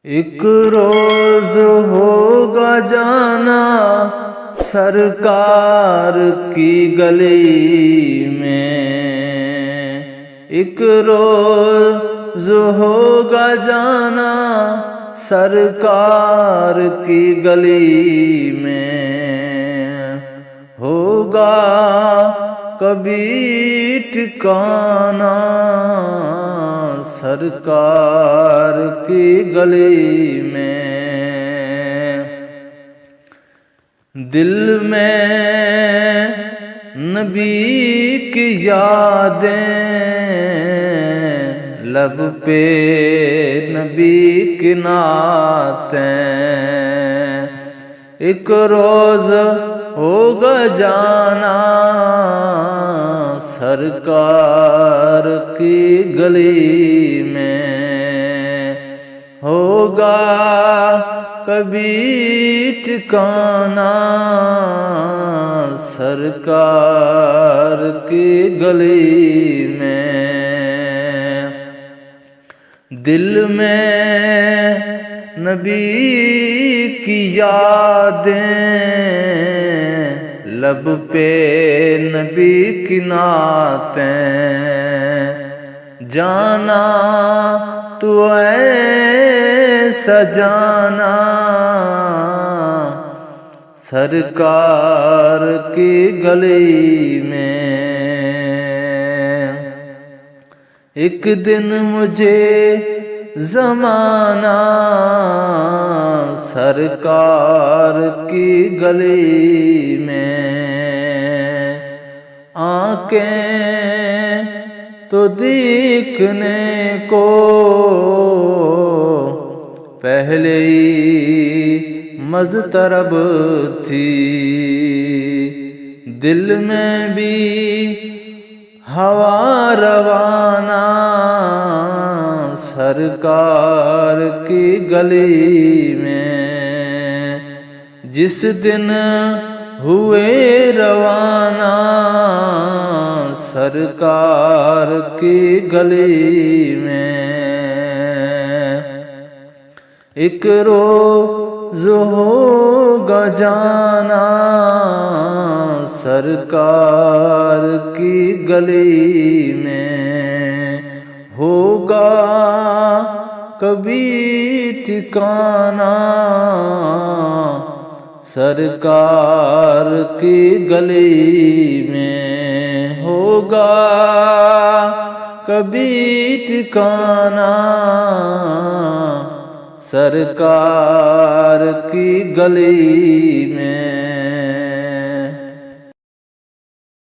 ایک روز ہوگا جانا سرکار کی گلی میں، ایک روز ہوگا جانا سرکار کی گلی میں، ہوگا کبھی ٹھکانا سرکار کی گلی میں، دل میں نبی کی یادیں، لب پہ نبی کی نعتیں، ایک روز ہوگا جانا سرکار کی گلی میں، ہوگا کبھی ٹھکانا سرکار کی گلی میں، دل میں نبی کی یادیں، لب پہ نبی کی نعتیں، جانا تو ایسا جانا سرکار کی گلی میں، ایک دن مجھے زمانہ سرکار کی گلی میں، آنکھیں تو دیکھنے کو پہلے ہی مضطرب تھی، دل میں بھی ہوا روانہ سرکار کی گلی میں، جس دن ہوئے روانہ سرکار کی گلی میں، ایک روز ہوگا جانا سرکار کی گلی میں، ہوگا کبھی ٹھکانا سرکار کی گلی میں، ہوگا کبھی ٹھکانا سرکار کی گلی میں۔